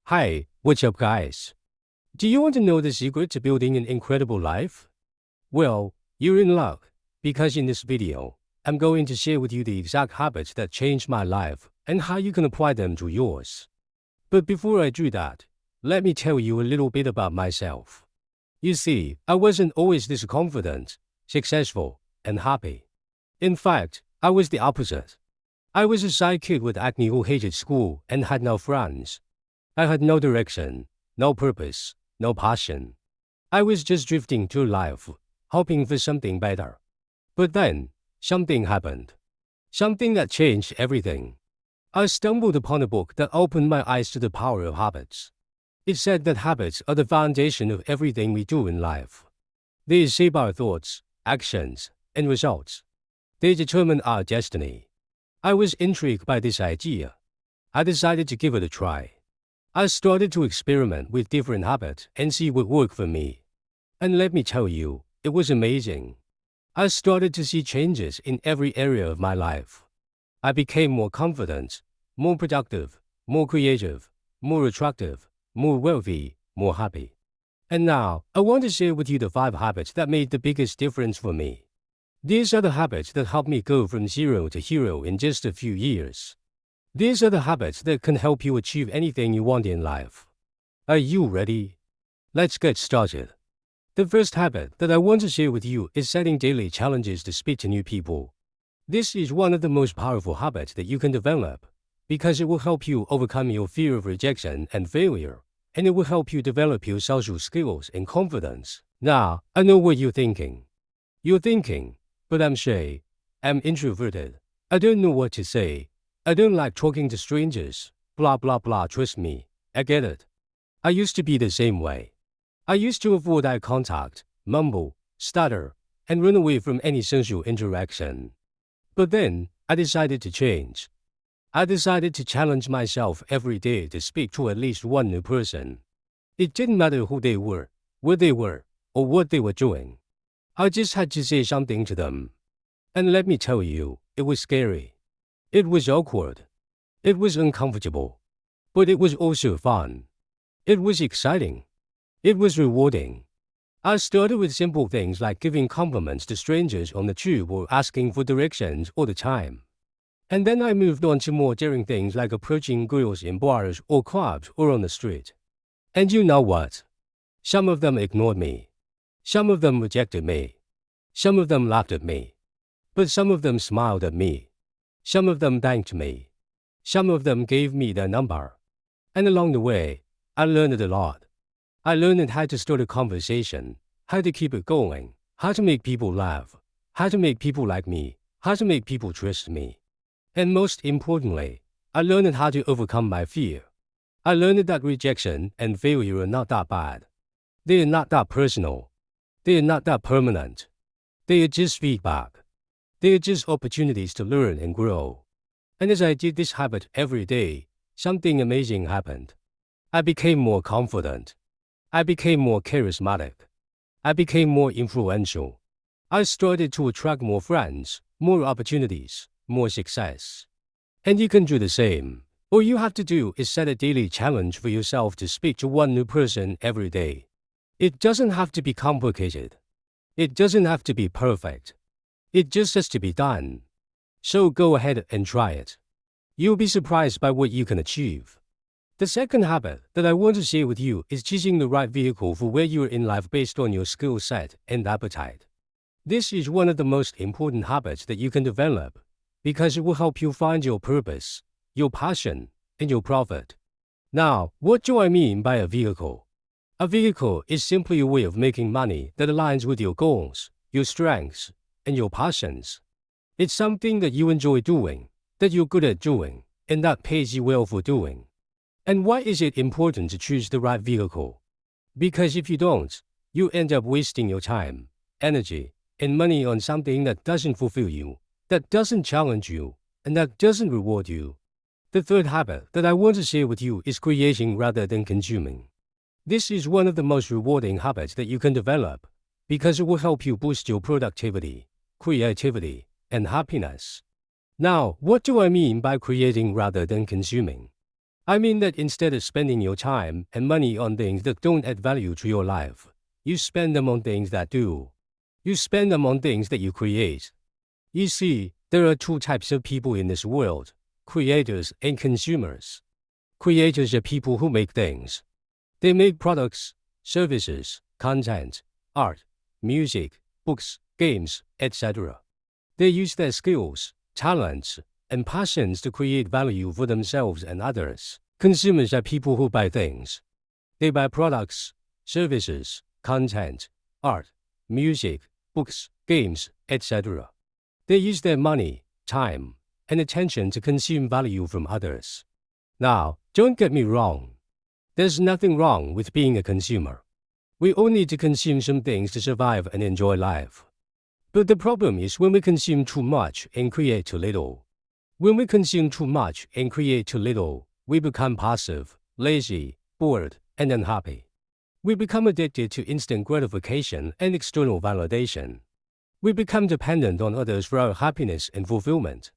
Hi, what's up, guys? Do you want to know the secret to building an incredible life? Well, you're in luck, because in this video, I'm going to share with you the exact habits that changed my life and how you can apply them to yours. But before I do that, let me tell you a little bit about myself. You see, I wasn't always this confident, successful, and happy. In fact, I was the opposite. I was a shy kid with acne who hated school and had no friends. I had no direction, no purpose, no passion. I was just drifting through life, hoping for something better. But then, something happened. Something that changed everything. I stumbled upon a book that opened my eyes to the power of habits. It said that habits are the foundation of everything we do in life. They shape our thoughts, actions, and results. They determine our destiny. I was intrigued by this idea. I decided to give it a try. I started to experiment with different habits and see what worked for me. And let me tell you, it was amazing. I started to see changes in every area of my life. I became more confident, more productive, more creative, more attractive, more wealthy, more happy. And now, I want to share with you the 5 habits that made the biggest difference for me. These are the habits that helped me go from zero to hero in just a few years. These are the habits that can help you achieve anything you want in life. Are you ready? Let's get started. The first habit that I want to share with you is setting daily challenges to speak to new people. This is one of the most powerful habits that you can develop because it will help you overcome your fear of rejection and failure, and it will help you develop your social skills and confidence. Now, I know what you're thinking. You're thinking, but I'm shy. I'm introverted. I don't know what to say. I don't like talking to strangers, blah blah blah. Trust me, I get it. I used to be the same way. I used to avoid eye contact, mumble, stutter, and run away from any social interaction. But then, I decided to change. I decided to challenge myself every day to speak to at least one new person. It didn't matter who they were, where they were, or what they were doing. I just had to say something to them. And let me tell you, it was scary. It was awkward. It was uncomfortable. But it was also fun. It was exciting. It was rewarding. I started with simple things like giving compliments to strangers on the tube or asking for directions all the time. And then I moved on to more daring things like approaching girls in bars or clubs or on the street. And you know what? Some of them ignored me. Some of them rejected me. Some of them laughed at me. But some of them smiled at me. Some of them thanked me. Some of them gave me their number. And along the way, I learned a lot. I learned how to start a conversation, how to keep it going, how to make people laugh, how to make people like me, how to make people trust me. And most importantly, I learned how to overcome my fear. I learned that rejection and failure are not that bad. They are not that personal. They are not that permanent. They are just feedback. They are just opportunities to learn and grow. And as I did this habit every day, something amazing happened. I became more confident. I became more charismatic. I became more influential. I started to attract more friends, more opportunities, more success. And you can do the same. All you have to do is set a daily challenge for yourself to speak to one new person every day. It doesn't have to be complicated. It doesn't have to be perfect. It just has to be done. So go ahead and try it. You'll be surprised by what you can achieve. The second habit that I want to share with you is choosing the right vehicle for where you are in life based on your skill set and appetite. This is one of the most important habits that you can develop because it will help you find your purpose, your passion, and your profit. Now, what do I mean by a vehicle? A vehicle is simply a way of making money that aligns with your goals, your strengths, and your passions. It's something that you enjoy doing, that you're good at doing, and that pays you well for doing. And why is it important to choose the right vehicle? Because if you don't, you end up wasting your time, energy, and money on something that doesn't fulfill you, that doesn't challenge you, and that doesn't reward you. The third habit that I want to share with you is creating rather than consuming. This is one of the most rewarding habits that you can develop because it will help you boost your productivity, creativity, and happiness. Now, what do I mean by creating rather than consuming? I mean that instead of spending your time and money on things that don't add value to your life, you spend them on things that do. You spend them on things that you create. You see, there are two types of people in this world: creators and consumers. Creators are people who make things. They make products, services, content, art, music, books, games, etc. They use their skills, talents, and passions to create value for themselves and others. Consumers are people who buy things. They buy products, services, content, art, music, books, games, etc. They use their money, time, and attention to consume value from others. Now, don't get me wrong. There's nothing wrong with being a consumer. We all need to consume some things to survive and enjoy life. But the problem is when we consume too much and create too little. When we consume too much and create too little, we become passive, lazy, bored, and unhappy. We become addicted to instant gratification and external validation. We become dependent on others for our happiness and fulfillment.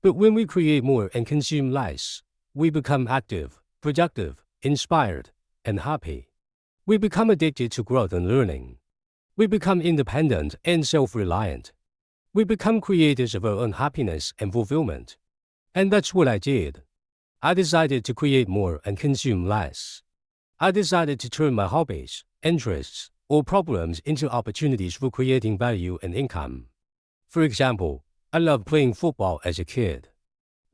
But when we create more and consume less, we become active, productive, inspired, and happy. We become addicted to growth and learning. We become independent and self-reliant. We become creators of our own happiness and fulfillment. And that's what I did. I decided to create more and consume less. I decided to turn my hobbies, interests, or problems into opportunities for creating value and income. For example, I loved playing football as a kid.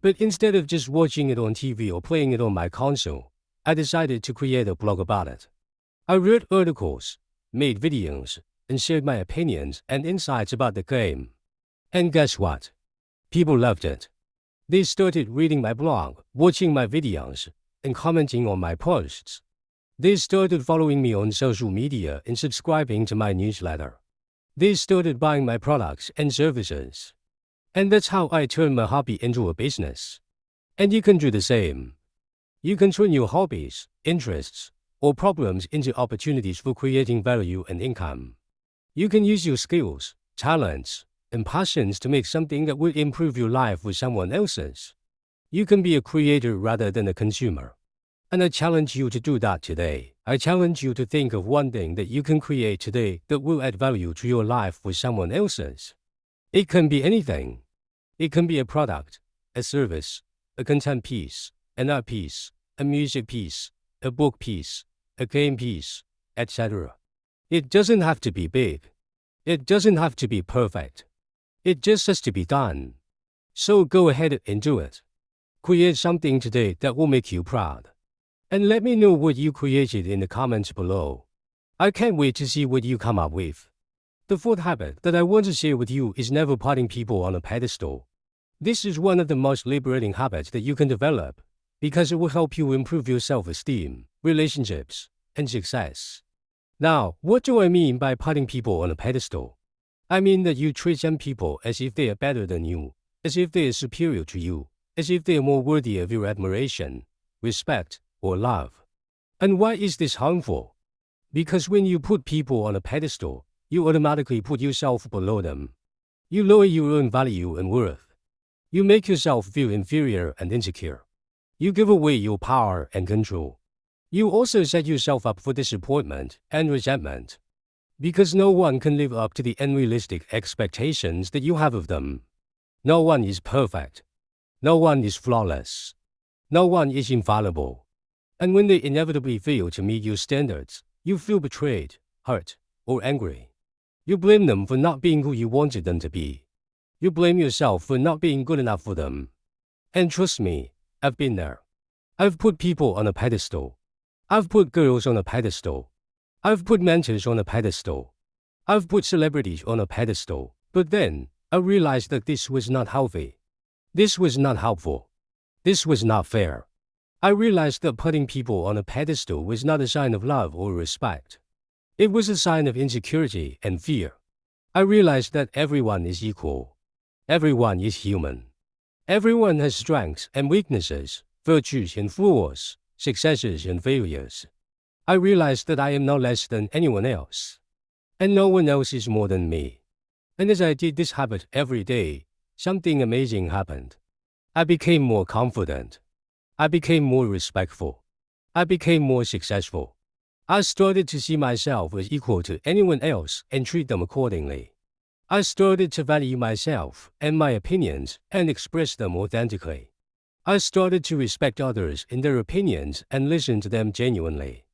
But instead of just watching it on TV or playing it on my console, I decided to create a blog about it. I wrote articles, made videos, and shared my opinions and insights about the game. And guess what? People loved it. They started reading my blog, watching my videos, and commenting on my posts. They started following me on social media and subscribing to my newsletter. They started buying my products and services. And that's how I turned my hobby into a business. And you can do the same. You can turn your hobbies, interests, or problems into opportunities for creating value and income. You can use your skills, talents, and passions to make something that will improve your life with someone else's. You can be a creator rather than a consumer. And I challenge you to do that today. I challenge you to think of one thing that you can create today that will add value to your life with someone else's. It can be anything. It can be a product, a service, a content piece, an art piece, a music piece, a book piece, a game piece, etc. It doesn't have to be big. It doesn't have to be perfect. It just has to be done. So go ahead and do it. Create something today that will make you proud. And let me know what you created in the comments below. I can't wait to see what you come up with. The fourth habit that I want to share with you is never putting people on a pedestal. This is one of the most liberating habits that you can develop because it will help you improve your self-esteem, relationships, and success. Now, what do I mean by putting people on a pedestal? I mean that you treat some people as if they are better than you, as if they are superior to you, as if they are more worthy of your admiration, respect, or love. And why is this harmful? Because when you put people on a pedestal, you automatically put yourself below them. You lower your own value and worth. You make yourself feel inferior and insecure. You give away your power and control. You also set yourself up for disappointment and resentment. Because no one can live up to the unrealistic expectations that you have of them. No one is perfect. No one is flawless. No one is infallible. And when they inevitably fail to meet your standards, you feel betrayed, hurt, or angry. You blame them for not being who you wanted them to be. You blame yourself for not being good enough for them. And trust me, I've been there. I've put people on a pedestal. I've put girls on a pedestal. I've put mentors on a pedestal. I've put celebrities on a pedestal. But then, I realized that this was not healthy. This was not helpful. This was not fair. I realized that putting people on a pedestal was not a sign of love or respect. It was a sign of insecurity and fear. I realized that everyone is equal. Everyone is human. Everyone has strengths and weaknesses, virtues and flaws, successes and failures. I realized that I am no less than anyone else. And no one else is more than me. And as I did this habit every day, something amazing happened. I became more confident. I became more respectful. I became more successful. I started to see myself as equal to anyone else and treat them accordingly. I started to value myself and my opinions and express them authentically. I started to respect others in their opinions and listen to them genuinely.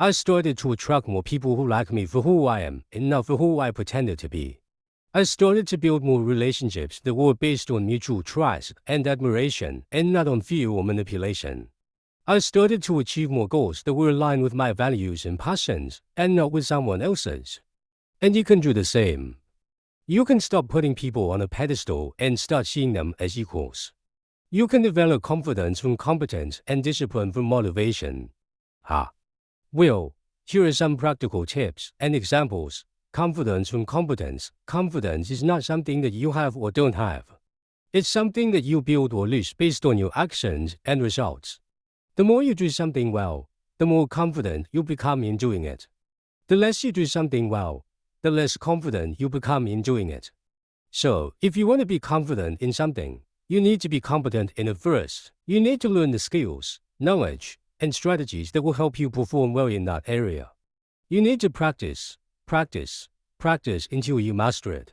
I started to attract more people who like me for who I am and not for who I pretended to be. I started to build more relationships that were based on mutual trust and admiration and not on fear or manipulation. I started to achieve more goals that were aligned with my values and passions and not with someone else's. And you can do the same. You can stop putting people on a pedestal and start seeing them as equals. You can develop confidence from competence and discipline from motivation. Well, here are some practical tips and examples. Confidence from competence. Confidence is not something that you have or don't have. It's something that you build or lose based on your actions and results. The more you do something well, the more confident you become in doing it. The less you do something well, the less confident you become in doing it. So, if you want to be confident in something, you need to be competent in it first. You need to learn the skills, knowledge, and strategies that will help you perform well in that area. You need to practice until you master it.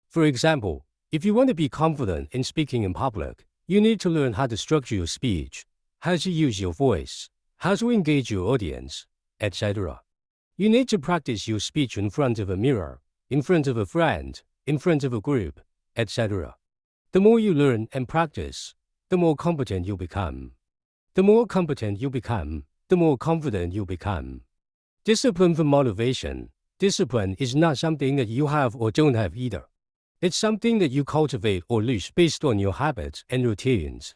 For example, if you want to be confident in speaking in public, you need to learn how to structure your speech, how to use your voice, how to engage your audience, etc. You need to practice your speech in front of a mirror, in front of a friend, in front of a group, etc. The more you learn and practice, the more competent you become. The more competent you become, the more confident you become. Discipline for motivation. Discipline is not something that you have or don't have either. It's something that you cultivate or lose based on your habits and routines.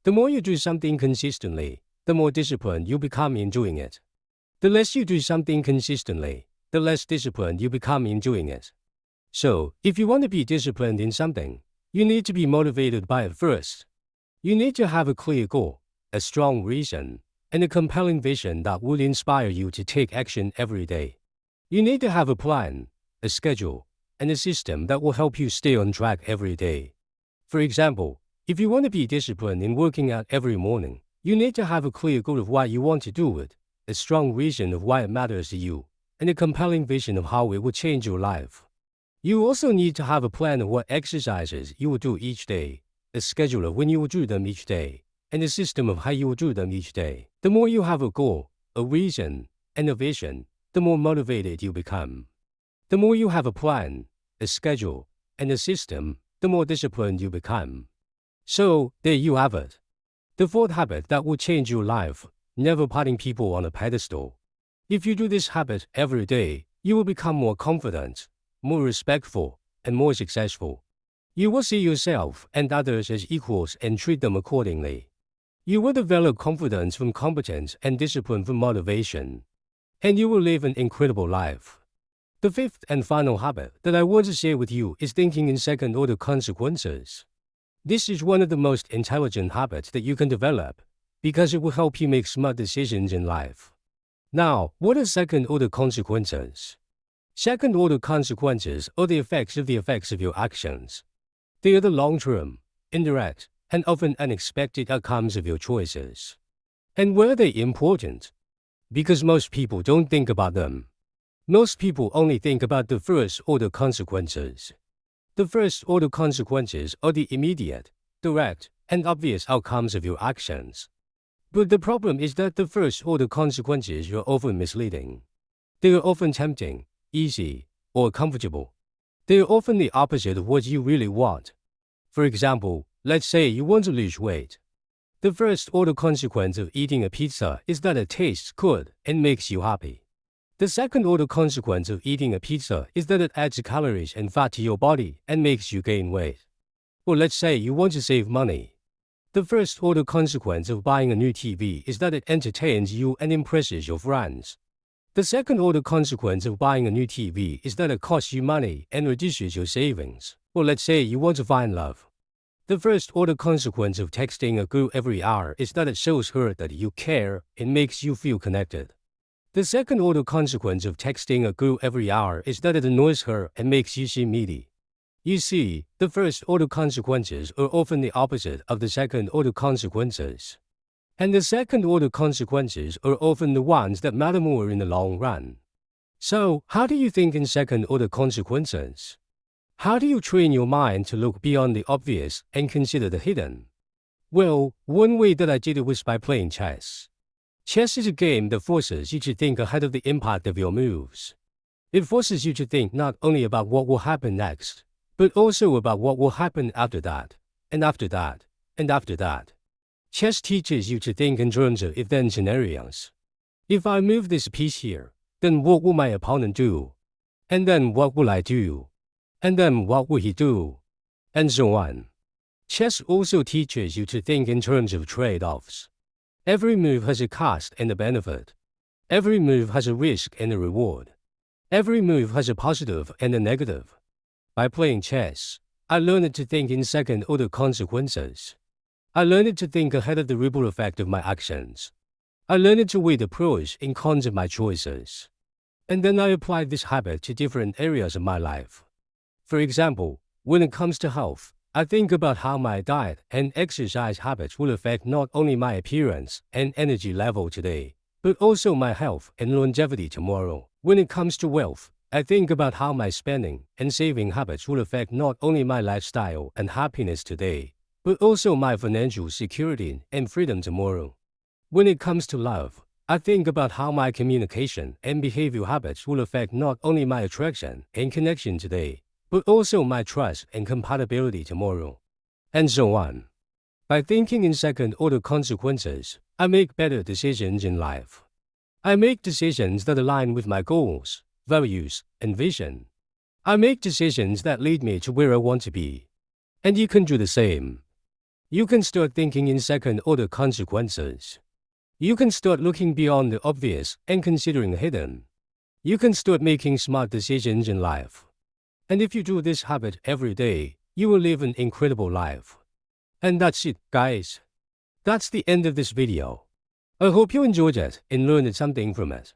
The more you do something consistently, the more disciplined you become in doing it. The less you do something consistently, the less disciplined you become in doing it. So, if you want to be disciplined in something, you need to be motivated by it first. You need to have a clear goal, a strong reason, and a compelling vision that would inspire you to take action every day. You need to have a plan, a schedule, and a system that will help you stay on track every day. For example, if you want to be disciplined in working out every morning, you need to have a clear goal of why you want to do it, a strong reason of why it matters to you, and a compelling vision of how it will change your life. You also need to have a plan of what exercises you will do each day, a schedule of when you will do them each day, and a system of how you will do them each day. The more you have a goal, a reason, and a vision, the more motivated you become. The more you have a plan, a schedule, and a system, the more disciplined you become. So, there you have it. The fourth habit that will change your life, never putting people on a pedestal. If you do this habit every day, you will become more confident, more respectful, and more successful. You will see yourself and others as equals and treat them accordingly. You will develop confidence from competence and discipline from motivation. And you will live an incredible life. The fifth and final habit that I want to share with you is thinking in second-order consequences. This is one of the most intelligent habits that you can develop because it will help you make smart decisions in life. Now, what are second-order consequences? Second-order consequences are the effects of your actions. They are the long-term, indirect, and often unexpected outcomes of your choices. And why are they important? Because most people don't think about them. Most people only think about the first-order consequences. The first-order consequences are the immediate, direct, and obvious outcomes of your actions. But the problem is that the first-order consequences are often misleading. They are often tempting, easy, or comfortable. They are often the opposite of what you really want. For example, let's say you want to lose weight. The first-order consequence of eating a pizza is that it tastes good and makes you happy. The second-order consequence of eating a pizza is that it adds calories and fat to your body and makes you gain weight. Or let's say you want to save money. The first-order consequence of buying a new TV is that it entertains you and impresses your friends. The second-order consequence of buying a new TV is that it costs you money and reduces your savings. Or let's say you want to find love. The first-order consequence of texting a girl every hour is that it shows her that you care and makes you feel connected. The second-order consequence of texting a girl every hour is that it annoys her and makes you seem needy. You see, the first-order consequences are often the opposite of the second-order consequences. And the second-order consequences are often the ones that matter more in the long run. So, how do you think in second-order consequences? How do you train your mind to look beyond the obvious and consider the hidden? Well, one way that I did it was by playing chess. Chess is a game that forces you to think ahead of the impact of your moves. It forces you to think not only about what will happen next, but also about what will happen after that, and after that, and after that. Chess teaches you to think in terms of if-then scenarios. If I move this piece here, then what will my opponent do? And then what will I do? And then what will he do? And so on. Chess also teaches you to think in terms of trade-offs. Every move has a cost and a benefit. Every move has a risk and a reward. Every move has a positive and a negative. By playing chess, I learned to think in second-order consequences. I learned to think ahead of the ripple effect of my actions. I learned to weigh the pros and cons of my choices. And then I applied this habit to different areas of my life. For example, when it comes to health, I think about how my diet and exercise habits will affect not only my appearance and energy level today, but also my health and longevity tomorrow. When it comes to wealth, I think about how my spending and saving habits will affect not only my lifestyle and happiness today, but also my financial security and freedom tomorrow. When it comes to love, I think about how my communication and behavioral habits will affect not only my attraction and connection today, but also my trust and compatibility tomorrow. And so on. By thinking in second-order consequences, I make better decisions in life. I make decisions that align with my goals, values, and vision. I make decisions that lead me to where I want to be. And you can do the same. You can start thinking in second-order consequences. You can start looking beyond the obvious and considering the hidden. You can start making smart decisions in life. And if you do this habit every day, you will live an incredible life. And that's it, guys. That's the end of this video. I hope you enjoyed it and learned something from it.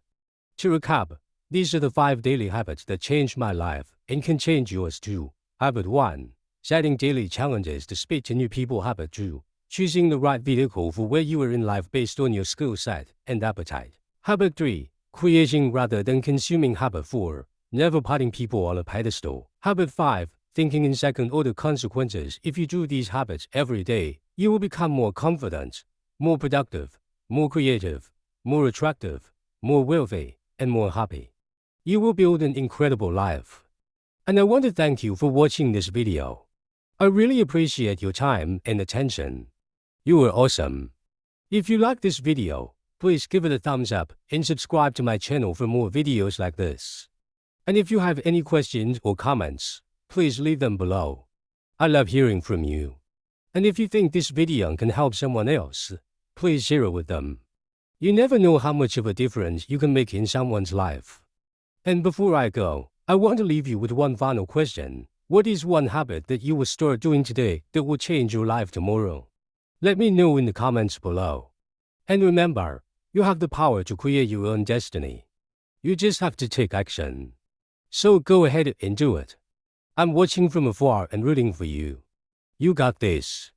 To recap, these are the 5 daily habits that changed my life and can change yours too. Habit 1. Setting daily challenges to speak to new people. Habit 2. Choosing the right vehicle for where you are in life based on your skill set and appetite. Habit 3. Creating rather than consuming. Habit 4. Never putting people on a pedestal. Habit 5. Thinking in second-order consequences. If you do these habits every day, you will become more confident, more productive, more creative, more attractive, more wealthy, and more happy. You will build an incredible life. And I want to thank you for watching this video. I really appreciate your time and attention. You are awesome. If you like this video, please give it a thumbs up and subscribe to my channel for more videos like this. And if you have any questions or comments, please leave them below. I love hearing from you. And if you think this video can help someone else, please share it with them. You never know how much of a difference you can make in someone's life. And before I go, I want to leave you with one final question. What is one habit that you will start doing today that will change your life tomorrow? Let me know in the comments below. And remember, you have the power to create your own destiny. You just have to take action. So go ahead and do it. I'm watching from afar and rooting for you. You got this.